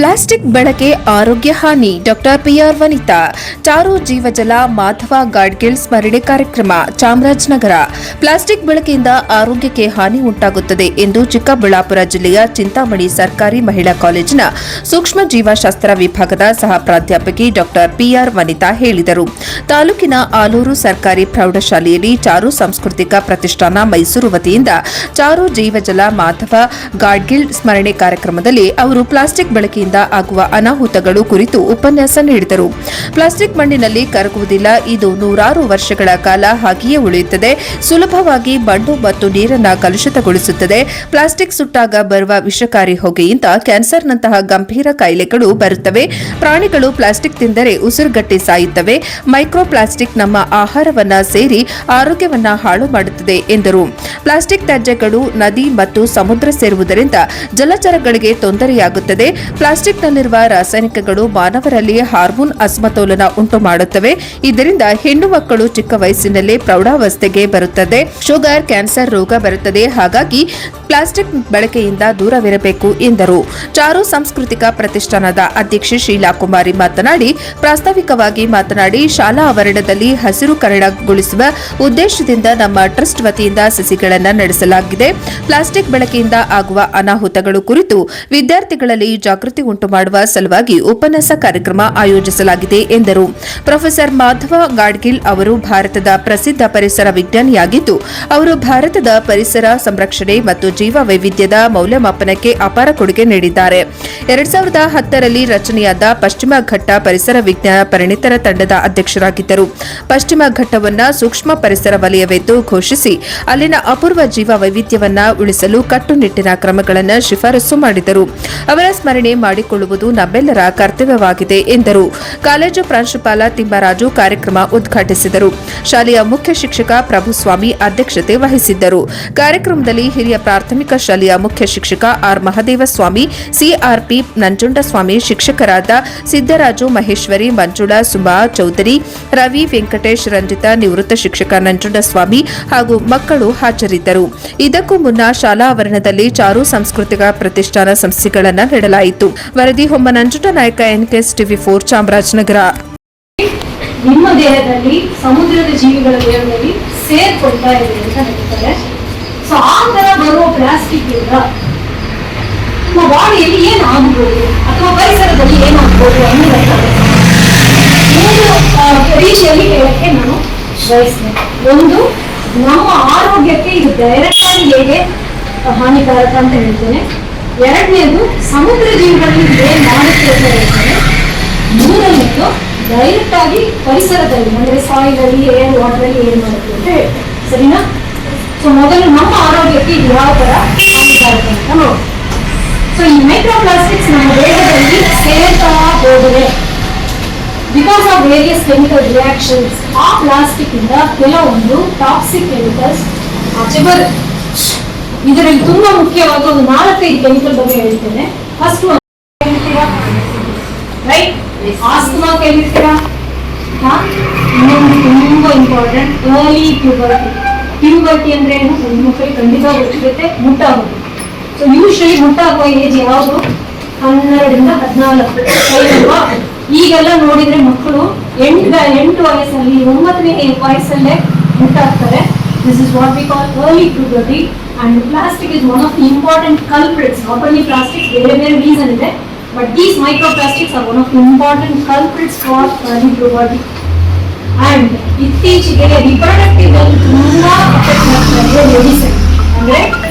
Plastic ಬಳಕೆ ಆರೋಗ್ಯ ಹಾನಿ. ಡಾಕ್ಟರ್ ಪಿಆರ್ ವನಿತಾ. ಚಾರು ಜೀವಜಲ ಮಾಧವ ಗಾಡ್ಗಿಲ್ ಸ್ಮರಣೆ ಕಾರ್ಯಕ್ರಮ ಚಾಮರಾಜನಗರ. ಪ್ಲಾಸ್ಟಿಕ್ ಬಳಕೆಯಿಂದ ಆರೋಗ್ಯಕ್ಕೆ ಹಾನಿ ಉಂಟಾಗುತ್ತದೆ ಎಂದು ಚಿಕ್ಕಬಳ್ಳಾಪುರ ಜಿಲ್ಲೆಯ ಚಿಂತಾಮಣಿ ಸರ್ಕಾರಿ ಮಹಿಳಾ ಕಾಲೇಜಿನ ಸೂಕ್ಷ್ಮ ಜೀವಶಾಸ್ತ್ರ ವಿಭಾಗದ ಸಹ ಪ್ರಾಧ್ಯಾಪಕಿ ಡಾಕ್ಟರ್ ಪಿಆರ್ ವನಿತಾ ಹೇಳಿದರು. ತಾಲೂಕಿನ ಆಲೂರು ಸರ್ಕಾರಿ ಪ್ರೌಢಶಾಲೆಯಲ್ಲಿ ಚಾರು ಸಾಂಸ್ಕೃತಿಕ ಪ್ರತಿಷ್ಠಾನ ಮೈಸೂರು ವತಿಯಿಂದ ಚಾರು ಜೀವಜಲ ಮಾಧವ ಗಾಡ್ಗಿಲ್ ಸ್ಮರಣೆ ಕಾರ್ಯಕ್ರಮದಲ್ಲಿ ಅವರು ಪ್ಲಾಸ್ಟಿಕ್ ಬಳಕೆಯಿಂದ ಆಗುವ ಅನಾಹುತಗಳು ಕುರಿತು ಉಪನ್ಯಾಸ ನೀಡಿದರು. ಪ್ಲಾಸ್ಟಿಕ್ ಮಣ್ಣಿನಲ್ಲಿ ಕರಗುವುದಿಲ್ಲ, ಇದು ನೂರಾರು ವರ್ಷಗಳ ಕಾಲ ಹಾಗೆಯೇ ಉಳಿಯುತ್ತದೆ. ಸುಲಭವಾಗಿ ಮಣ್ಣು ಮತ್ತು ನೀರನ್ನು ಕಲುಷಿತಗೊಳಿಸುತ್ತದೆ. ಪ್ಲಾಸ್ಟಿಕ್ ಸುಟ್ಟಾಗ ಬರುವ ವಿಷಕಾರಿ ಹೊಗೆಯಿಂದ ಕ್ಯಾನ್ಸರ್ನಂತಹ ಗಂಭೀರ ಕಾಯಿಲೆಗಳು ಬರುತ್ತವೆ. ಪ್ರಾಣಿಗಳು ಪ್ಲಾಸ್ಟಿಕ್ ತಿಂದರೆ ಉಸಿರುಗಟ್ಟಿ ಸಾಯುತ್ತವೆ. ಮೈಕ್ರೋ ಪ್ಲಾಸ್ಟಿಕ್ ನಮ್ಮ ಆಹಾರವನ್ನ ಸೇರಿ ಆರೋಗ್ಯವನ್ನ ಹಾಳು ಮಾಡುತ್ತದೆ ಎಂದರು. ಪ್ಲಾಸ್ಟಿಕ್ ತ್ಯಾಜ್ಯಗಳು ನದಿ ಮತ್ತು ಸಮುದ್ರ ಸೇರುವುದರಿಂದ ಜಲಚರಗಳಿಗೆ ತೊಂದರೆಯಾಗುತ್ತದೆ. ಪ್ಲಾಸ್ಟಿಕ್ನಲ್ಲಿರುವ ರಾಸಾಯನಿಕಗಳು ಮಾನವರಲ್ಲಿ ಹಾರ್ಮೋನ್ ಅಸಮತೋಲನ ಉಂಟು ಮಾಡುತ್ತವೆ. ಇದರಿಂದ ಹೆಣ್ಣು ಮಕ್ಕಳು ಚಿಕ್ಕ ವಯಸ್ಸಿನಲ್ಲೇ ಪ್ರೌಢಾವಸ್ಥೆಗೆ ಬರುತ್ತದೆ. ಶುಗರ್, ಕ್ಯಾನ್ಸರ್ ರೋಗ ಬರುತ್ತದೆ. ಹಾಗಾಗಿ ಪ್ಲಾಸ್ಟಿಕ್ ಬಳಕೆಯಿಂದ ದೂರವಿರಬೇಕು ಎಂದರು. ಚಾರು ಸಾಂಸ್ಕೃತಿಕ ಪ್ರತಿಷ್ಠಾನದ ಅಧ್ಯಕ್ಷೆ ಶೀಲಾ ಕುಮಾರಿ ಪ್ರಾಸ್ತಾವಿಕವಾಗಿ ಮಾತನಾಡಿ ಶಾಲಾ ಆವರಣದಲ್ಲಿ ಹಸಿರುಕರಣಗೊಳಿಸುವ ಉದ್ದೇಶದಿಂದ ನಮ್ಮ ಟ್ರಸ್ಟ್ ವತಿಯಿಂದ ಸಸಿಗಳನ್ನು ನಡೆಸಲಾಗಿದೆ. ಪ್ಲಾಸ್ಟಿಕ್ ಬಳಕೆಯಿಂದ ಆಗುವ ಅನಾಹುತಗಳು ಕುರಿತು ವಿದ್ಯಾರ್ಥಿಗಳಲ್ಲಿ ಜಾಗೃತಿ ಉಂಟು ಮಾಡುವ ಸಲುವಾಗಿ ಉಪನ್ಯಾಸ ಕಾರ್ಯಕ್ರಮ ಆಯೋಜಿಸಲಾಗಿದೆ ಎಂದರು. ಪ್ರೊಫೆಸರ್ ಮಾಧವ ಗಾಡ್ಗಿಲ್ ಅವರು ಭಾರತದ ಪ್ರಸಿದ್ಧ ಪರಿಸರ ವಿಜ್ಞಾನಿಯಾಗಿದ್ದು, ಅವರು ಭಾರತದ ಪರಿಸರ ಸಂರಕ್ಷಣೆ ಮತ್ತು ಜೀವ ವೈವಿಧ್ಯದ ಮೌಲ್ಯಮಾಪನಕ್ಕೆ ಅಪಾರ ಕೊಡುಗೆ ನೀಡಿದ್ದಾರೆ. 2010ರಲ್ಲಿ ರಚನೆಯಾದ ಪಶ್ಚಿಮ ಘಟ್ಟ ಪರಿಸರ ವಿಜ್ಞಾನ ಪರಿಣಿತರ ತಂಡದ ಅಧ್ಯಕ್ಷರಾಗಿದ್ದರು. ಪಶ್ಚಿಮ ಘಟ್ಟವನ್ನು ಸೂಕ್ಷ್ಮ ಪರಿಸರ ವಲಯವೆಂದು ಘೋಷಿಸಿ ಅಲ್ಲಿನ ಅಪೂರ್ವ ಜೀವ ವೈವಿಧ್ಯವನ್ನ ಉಳಿಸಲು ಕಟ್ಟುನಿಟ್ಟಿನ ಕ್ರಮಗಳನ್ನು ಶಿಫಾರಸು ಮಾಡಿದರು. ಅವರ ಸ್ಮರಣೆ ಮಾಡಿಕೊಳ್ಳುವುದು ನಮ್ಮೆಲ್ಲರ ಕರ್ತವ್ಯವಾಗಿದೆ ಎಂದರು. ಕಾಲೇಜು ಪ್ರಾಂಶುಪಾಲ ತಿಮ್ಮರಾಜು ಕಾರ್ಯಕ್ರಮ ಉದ್ಘಾಟಿಸಿದರು. ಶಾಲೆಯ ಮುಖ್ಯ ಶಿಕ್ಷಕ ಪ್ರಭುಸ್ವಾಮಿ ಅಧ್ಯಕ್ಷತೆ ವಹಿಸಿದ್ದರು. ಕಾರ್ಯಕ್ರಮದಲ್ಲಿ ಹಿರಿಯ ಪ್ರಾಥಮಿಕ ಶಾಲೆಯ ಮುಖ್ಯ ಶಿಕ್ಷಕ ಆರ್ ಮಹದೇವಸ್ವಾಮಿ, ಸಿಆರ್ಪಿ ನಂಜುಂಡಸ್ವಾಮಿ, ಶಿಕ್ಷಕರಾದ ಸಿದ್ದರಾಜು, ಮಹೇಶ್ವರಿ, ಮಂಜುಳಾ, ಸುಮಾ, ಚೌಧರಿ, ರವಿ, ವೆಂಕಟೇಶ್, ರಂಜಿತಾ, ನಿವೃತ್ತ ಶಿಕ್ಷಕ ನಂಜುಂಡಸ್ವಾಮಿ ಹಾಗೂ ಮಕ್ಕಳು ಹಾಜರಿದ್ದರು. ಇದಕ್ಕೂ ಮುನ್ನ ಶಾಲಾ ಆವರಣದಲ್ಲಿ ಚಾರು ಸಾಂಸ್ಕೃತಿಕ ಪ್ರತಿಷ್ಠಾನ ಸಂಸ್ಥೆಗಳನ್ನು ನೀಡಲಾಯಿತು. ವರದಿ ಹೊಮ್ಮ ನಂಜುಂಡನಾಯಕ, ಎನ್ಕೆಎಸ್ ಟಿವಿ 4 ಚಾಮರಾಜನಗರ. ನಿಮ್ಮ ದೇಹದಲ್ಲಿ ಸಮುದ್ರದ ಜೀವಿಗಳ ದೇಹದಲ್ಲಿ ಸೇರ್ಕೊಳ್ತಾ ಇದೆ ಅಂತ ಹೇಳ್ತಾರೆ. ಸೊ ಆ ತರ ಬರುವ ಪ್ಲಾಸ್ಟಿಕ್ ಇಂದ ನಮ್ಮ ಬಾಡಿಯಲ್ಲಿ ಏನಾಗಬಹುದು ಅಥವಾ ಪರಿಸರದಲ್ಲಿ ಏನಾಗಬಹುದು ಅನ್ನೋದಾಗ್ತದೆ. 3 ರೀತಿಯಲ್ಲಿ ಹೇಳಕ್ಕೆ ನಾನು ಬಯಸ್ತೇನೆ. ಒಂದು, ನಮ್ಮ ಆರೋಗ್ಯಕ್ಕೆ ಇದು ಡೈರೆಕ್ಟ್ ಆಗಿ ಹೇಗೆ ಹಾನಿಕಾರಕ ಅಂತ ಹೇಳ್ತೇನೆ. ಎರಡನೇದು, ಸಮುದ್ರ ಜೀವಿಗಳಲ್ಲಿ ಏನ್ ಮಾಡುತ್ತೆ ಅಂತ ಹೇಳ್ತೇನೆ. ಮೂರನೇದು, ಡೈರೆಕ್ಟ್ ಆಗಿ ಪರಿಸರದಲ್ಲಿ ಅಂದ್ರೆ ಸಾಯಿಲ್ ಅಲ್ಲಿ, ಏರ್, ವಾಟರ್ ಅಲ್ಲಿ ಏನ್ ಮಾಡುತ್ತೆ ಅಂತ ಹೇಳ್ತೇನೆ. ಸರಿನಾ? ಸೊ ಮೊದಲು ನಮ್ಮ ಆರೋಗ್ಯಕ್ಕೆ ಇದು ಯಾವ ತರ ಹಾನಿಕಾರಕ ಅಂತ ನೋಡಿ. ಸೊ ಈ ಮೈಕ್ರೋ ಪ್ಲಾಸ್ಟಿಕ್ಸ್ ನಮ್ಮ ದೇಹದಲ್ಲಿ ಸೇರ್ತಾ ಹೋದರೆ because of various chemical reactions ಆ ಪ್ಲಾಸ್ಟಿಕ್ ಇಂದ ಕೆಲವೊಂದು ಟಾಕ್ಸಿಕ್ ಕೆಮಿಕಲ್ಸ್ ಆಚೆ ಬರುತ್ತೆ. ಇದರಲ್ಲಿ ತುಂಬಾ ಮುಖ್ಯವಾದ ಒಂದು 4-5 ಕೆಮಿಕಲ್ ಬಗ್ಗೆ ಹೇಳ್ತೇನೆ. ಫಸ್ಟ್ ರೈಟ್, ಆಸ್ತಮಾ ಕೇಳಿರ್ತೀರಾ? ಇನ್ನೊಂದು ತುಂಬಾ ಇಂಪಾರ್ಟೆಂಟ್, ಅರ್ಲಿ ಪ್ಯೂಬರ್ಟಿ. ಪ್ಯೂಬರ್ಟಿ ಅಂದ್ರೆ ಏನು? ಒಂದು ಮಕ್ಕಳಿಗೆ ಖಂಡಿತ ಗೊತ್ತಿರುತ್ತೆ, ಮುಟ್ಟಾಗೋದು. ಸೊ ಯೂಶಲಿ ಮುಟ್ಟಾಗುವ ಏಜ್ ಯಾವುದು? 12ರಿಂದ 14. ಈಗೆಲ್ಲ ನೋಡಿದ್ರೆ ಮಕ್ಕಳು 8 ವಯಸ್ಸಲ್ಲಿ 9ನೇ ವಯಸ್ಸಲ್ಲೇ ಮುಟ್ಟಾಗ್ತಾರೆ. This is what we call early puberty, and plastic is one of the important culprits. Not only plastics, there reason ಇದೆ, but these microplastics are one of the important culprits for early puberty. And ಇತ್ತೀಚೆಗೆ reproductive ಅಲ್ಲಿ ತುಂಬಾ affect ಮಾಡ್ತಾ ಇದೆ medicine. ಅಂದ್ರೆ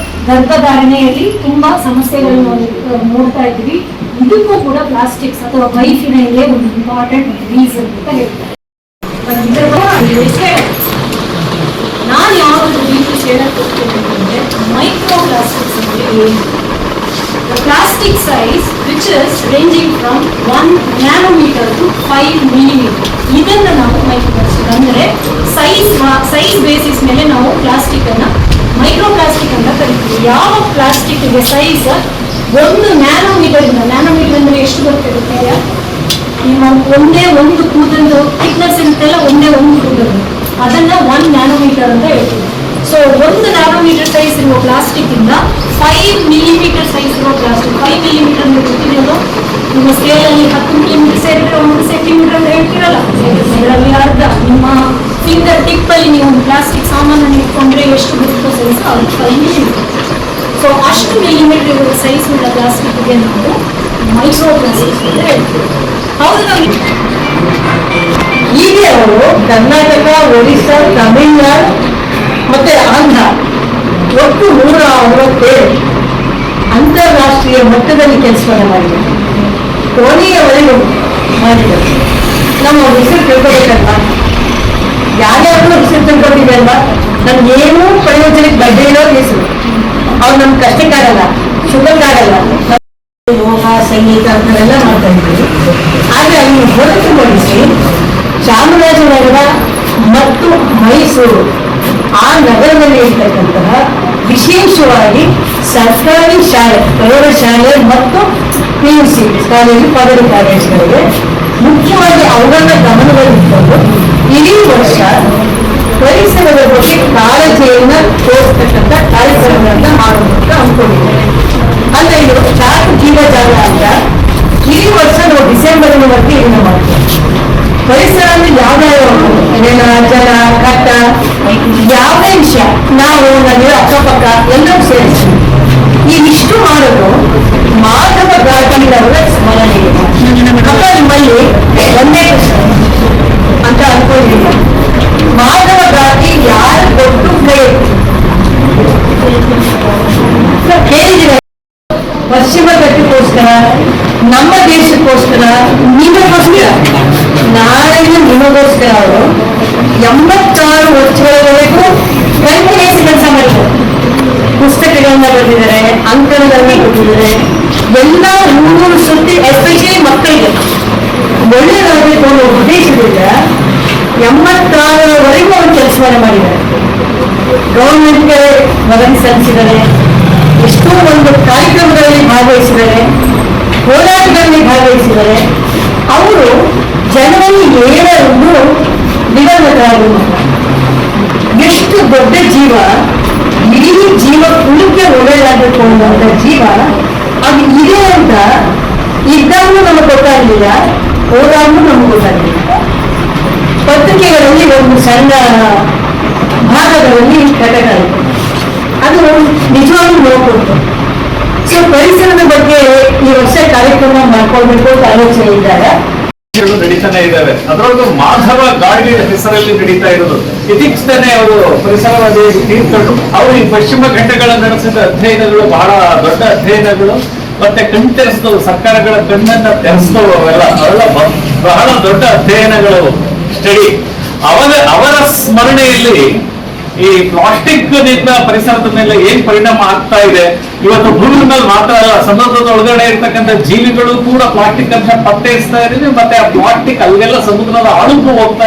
ಗರ್ಭಧಾರಣೆಯಲ್ಲಿ ತುಂಬಾ ಸಮಸ್ಯೆಗಳನ್ನು ನೋಡ್ತಾ ಇದ್ದೀವಿ. ಇದಕ್ಕೂ ಕೂಡ ಪ್ಲಾಸ್ಟಿಕ್ಸ್ ಅಥವಾ ಬೈಫಿನೈಲೇ ಒಂದು ಇಂಪಾರ್ಟೆಂಟ್ ರೀಸನ್ ಅಂತ ಹೇಳ್ತಾರೆ. ನಾನು ಯಾವುದು ಡೀಟೇಲ್ಸ್ ಹೇಳಕ್ ಹೋಗ್ತೇನೆ ಅಂತಂದ್ರೆ, ಮೈಕ್ರೋ ಪ್ಲಾಸ್ಟಿಕ್ಸ್ ಅಂದ್ರೆ ಏನು? Plastic size which is ranging from 1 nanometre to 5 millimetre. ಇದನ್ನ ನಾವು ಮೈಕ್ರೋ ಪ್ಲಾಸ್ಟಿಕ್ ಅಂದ್ರೆ ಸೈಜ್ ಬೇಸಿಸ್ ಮೇಲೆ ನಾವು ಪ್ಲಾಸ್ಟಿಕ್ ಅನ್ನ ಮೈಕ್ರೋ ಪ್ಲಾಸ್ಟಿಕ್ ಅಂತ ಕರಿತೀವಿ. ಯಾವ ಪ್ಲಾಸ್ಟಿಕ್ ಗೆ ಸೈಜ್ 1 ನ್ಯಾನೋಮೀಟರ್ ಇಂದ, ನ್ಯಾನೋಮೀಟರ್ ಅಂದ್ರೆ ಎಷ್ಟು ಬರುತ್ತೆ ಗೊತ್ತಿದೆಯಾ? ನಿಮ್ಮ ಒಂದೇ ಒಂದು ಕೂದಲು ಥಿಕ್ನೆಸ್ ಇರುತ್ತೆಲ್ಲ, ಒಂದೇ ಒಂದು ಕೂದಲು, ಅದನ್ನ 1 ನ್ಯಾನೋಮೀಟರ್ ಅಂತ ಹೇಳ್ತೀವಿ. ಸೊ 1 ನ್ಯಾನೋಮೀಟರ್ ಸೈಜ್ ಇರುವ ಪ್ಲಾಸ್ಟಿಕ್ ಇಂದ 5 ಮಿಲಿಮೀಟರ್ ಸೈಜ್ ಇರುವ ಪ್ಲಾಸ್ಟಿಕ್, 5 ಮಿಲಿಮೀಟರ್ ಗೊತ್ತಿದೆಯಲ್ಲ, ನಿಮ್ಮ ಸ್ಕೇಲಲ್ಲಿ 10 ಮಿಲಿಮೀಟರ್ ಸೇರಿದ್ರೆ 1 ಸೆಂಟಿಮೀಟರ್ ಅಂತ ಹೇಳ್ತೀರಲ್ಲ, ಅದರಲ್ಲಿ ಅರ್ಧ. ನಿಮ್ಮ ಫಿಂಗರ್ ಟಿಪ್ಪಲ್ಲಿ ನೀವು ಒಂದು ಪ್ಲಾಸ್ಟಿಕ್ ಸಾಮಾನನ್ನು ಇಟ್ಕೊಂಡ್ರೆ ಎಷ್ಟು ಬರುತ್ತೋ ಸೈಜ್ ಅದು 5 ಮಿಲಿಮೀಟರ್. ಸೊ ಅಷ್ಟು ಮಿಲಿಮೀಟರ್ ಸೈಜ್ ಉಳ್ಳ ಪ್ಲಾಸ್ಟಿಕ್ಗೆ ನಾವು ಮೈಕ್ರೋ ಪ್ಲಾಸ್ಟಿಕ್ ಅಂತ ಹೇಳ್ತೀವಿ. ಹೌದು, ನಾವು ಹೀಗೆ ಅವರು ಕರ್ನಾಟಕ, ಒಡಿಶಾ, ತಮಿಳುನಾಡು ಮತ್ತೆ ಆಂಧ್ರ ಒಟ್ಟು 167 ಅಂತಾರಾಷ್ಟ್ರೀಯ ಮಟ್ಟದಲ್ಲಿ ಕೆಲಸವನ್ನು ಮಾಡಿದ್ದಾರೆ. ಕೊನೆಯವರೆಗೂ ಮಾಡಿದ್ದಾರೆ. ನಮ್ಮ ಹೆಸರು ತಿಳ್ಕೊಬೇಕಲ್ವ, ಯಾರ್ಯಾರು ಹೆಸರು ತಿಳ್ಕೊತೀವಿ ಅಲ್ವಾ, ನಮ್ಗೇನೂ ಪ್ರಯೋಜನಕ್ಕೆ ಬಡ್ಡೆ ಇರೋ ಹೆಸರು. ಅವ್ರು ನಮ್ಗೆ ಕಷ್ಟಕ್ಕಾಗಲ್ಲ, ಸುಖಕ್ಕಾಗಲ್ಲ. ಯೋಗ, ಸಂಗೀತ ಅಂತೆಲ್ಲ ಮಾಡ್ತಾ ಇದ್ದೀವಿ. ಆದರೆ ಅದನ್ನು ಹೊರತುಪಡಿಸಿ ಚಾಮರಾಜನಗರ ಮತ್ತು ಮೈಸೂರು ಆ ನಗರದಲ್ಲಿ ಇರ್ತಕ್ಕಂತಹ ವಿಶೇಷವಾಗಿ ಸರ್ಕಾರಿ ಶಾಲೆ, ಪ್ರೌಢಶಾಲೆ ಮತ್ತು PUC ಕಾಲೇಜು, ಪದವಿ ಕಾಲೇಜುಗಳಿಗೆ ಮುಖ್ಯವಾಗಿ ಅವುಗಳನ್ನ ಗಮನದಲ್ಲಿಟ್ಟುಕೊಂಡು ಇಡೀ ವರ್ಷ ಪರಿಸರದ ಬಗ್ಗೆ ಕಾಳಜಿಯನ್ನ ತೋರಿಸ್ತಕ್ಕಂಥ ಕಾರ್ಯಕ್ರಮಗಳನ್ನ ಮಾಡೋದಂತ ಅಂದ್ಕೊಂಡಿದ್ದೇವೆ. ಅಂದ್ರೆ ಇದು ಚಾಕು ಜೀವಜಾಲ ಅಂತ ಇಡೀ ವರ್ಷ ನಾವು ಡಿಸೆಂಬರ್ವರೆಗೆ ಇದನ್ನ ಮಾಡ್ತೀವಿ. ಪರಿಸರ ಅಂದ್ರೆ ಯಾವ್ದಾವ ನೆಲ, ಜಲ, ಕಟ್ಟ, ಯಾವುದೇ ವಿಷಯ ನಾವು ನದಿಯ ಅಕ್ಕಪಕ್ಕ ಎಲ್ಲವೂ ಸೇರಿಸ್ತೀವಿ. ಇದಿಷ್ಟು ಮಾಡೋದು ಮಾಧವ ಗಾರ್ಡನ್ರವರ ಸ್ಮರಣೆ. ಅಪ್ಪ ನಿಮ್ಮಲ್ಲಿ ಒಂದೇ ಪ್ರಶ್ನೆ ಅಂತ ಅನ್ಕೊಂಡಿದ್ದೀನಿ, ಮಾಧವ ಗಾಂಧಿ ಯಾರು ಕೊಟ್ಟು ಕೈ ಕೇಳಿದ್ರೆ ಪಶ್ಚಿಮ ಘಟ್ಟಕ್ಕೋಸ್ಕರ, ನಮ್ಮ ದೇಶಕ್ಕೋಸ್ಕರ, ನಿಮಗೋಸ್ಕರ, ನಾಳೆಗೆ ನಿಮಗೋಸ್ಕರ ಅವರು 86 ವರ್ಷಗಳವರೆಗೂ ಕಂಟಿನ್ಯೂಸ್ ಕೆಲಸ ಮಾಡಿದ್ದಾರೆ. ಪುಸ್ತಕಗಳನ್ನ ಬರೆದಿದ್ದಾರೆ, ಅಂಕಣಗಳನ್ನ ಕೊಟ್ಟಿದ್ದಾರೆ. ಎಲ್ಲ 3 ಸುತ್ತಿ, ಎಸ್ಪೆಷಲಿ ಮಕ್ಕಳಿಗೆ ಒಳ್ಳೆಯದಾಗಬೇಕು ಅನ್ನೋ ಉದ್ದೇಶದಿಂದ 86ರವರೆಗೂ ಅವರು ಕೆಲಸವನ್ನು ಮಾಡಿದ್ದಾರೆ. ಗವರ್ಮೆಂಟ್ಗೆ ವರದಿ ಸಲ್ಲಿಸಿದ್ದಾರೆ, ಎಷ್ಟೋ ಒಂದು ಕಾರ್ಯಕ್ರಮಗಳಲ್ಲಿ ಭಾಗವಹಿಸಿದ್ದಾರೆ, ಹೋರಾಟಗಳಲ್ಲಿ ಭಾಗವಹಿಸಿದ್ದಾರೆ. ಅವರು ಜನವರಿ 7ರಂದು ದಿವಂಗತರಾದರು. ಎಷ್ಟು ದೊಡ್ಡ ಜೀವ, ಇಡೀ ಜೀವ ಕುಳಿಕೆ ಒಳ್ಳೆಯದಾಗಬೇಕು ಅನ್ನುವಂಥ ಜೀವ ಅದು ಇದೆ ಅಂತ ಇದ್ದಾಗೂ ನಮಗೆ ಗೊತ್ತಾಗಲಿಲ್ಲ, ಹೋದಾಗೂ ನಮಗೆ ಗೊತ್ತಾಗಲಿಲ್ಲ. ಪತ್ರಿಕೆಗಳಲ್ಲಿ ಒಂದು ಸಣ್ಣ ಭಾಗಗಳಲ್ಲಿ ಘಟಕ ಇದೆ, ಅದು ನಿಜವಾಗ್ಲೂ ನೋಡ್ಕೊಡ್ತು. ಸೊ ಪರಿಸರದ ಬಗ್ಗೆ ಈ ವರ್ಷ ಕಾರ್ಯಕ್ರಮ ಮಾಡ್ಕೊಳ್ಬೇಕು ಅಂತ ಆಲೋಚನೆ ಇದ್ದಾರೆ. ನಡೀತಾನೆ ಇದ್ದಾವೆ. ಅದರೊಳಗೆ ಮಾಧವ ಗಾಡ್ಗೆ ಹೆಸರಲ್ಲಿ ನಡೀತಾ ಇರೋದು. ಇತ್ತೀಚೆಗೆ ಅವರು ಪರಿಸರವಾದಿ ತೀರ್ಥರು ಅವರು ಈ ಪಶ್ಚಿಮ ಘಟ್ಟಗಳನ್ನು ನಡೆಸಿದ ಅಧ್ಯಯನಗಳು ಬಹಳ ದೊಡ್ಡ ಅಧ್ಯಯನಗಳು, ಮತ್ತೆ ಕಣ್ ತೆರೆಸಿದವು, ಸರ್ಕಾರಗಳ ಕಣ್ಣನ್ನ ತೆರೆಸಿದವು. ಅವೆಲ್ಲ ಬಹಳ ದೊಡ್ಡ ಅಧ್ಯಯನಗಳು, ಸ್ಟಡಿ. ಅವರ ಸ್ಮರಣೆಯಲ್ಲಿ ಈ ಪ್ಲಾಸ್ಟಿಕ್ ನಿಂದ ಪರಿಸರದ ಮೇಲೆ ಏನ್ ಪರಿಣಾಮ ಆಗ್ತಾ ಇದೆ, ಇವತ್ತು ಭೂಮಿ ಮೇಲೆ ಮಾತ್ರ ಅಲ್ಲ, ಸಮುದ್ರದ ಒಳಗಡೆ ಇರ್ತಕ್ಕಂಥ ಜೀವಿಗಳು ಕೂಡ ಪ್ಲಾಸ್ಟಿಕ್ ಅಂತ ಪತ್ತೆ ಹಚ್ತಾ ಇದ್ದೀವಿ. ಮತ್ತೆ ಆ ಪ್ಲಾಸ್ಟಿಕ್ ಅಲ್ಲೆಲ್ಲ ಸಮುದ್ರದ ಅಳುಕು ಹೋಗ್ತಾ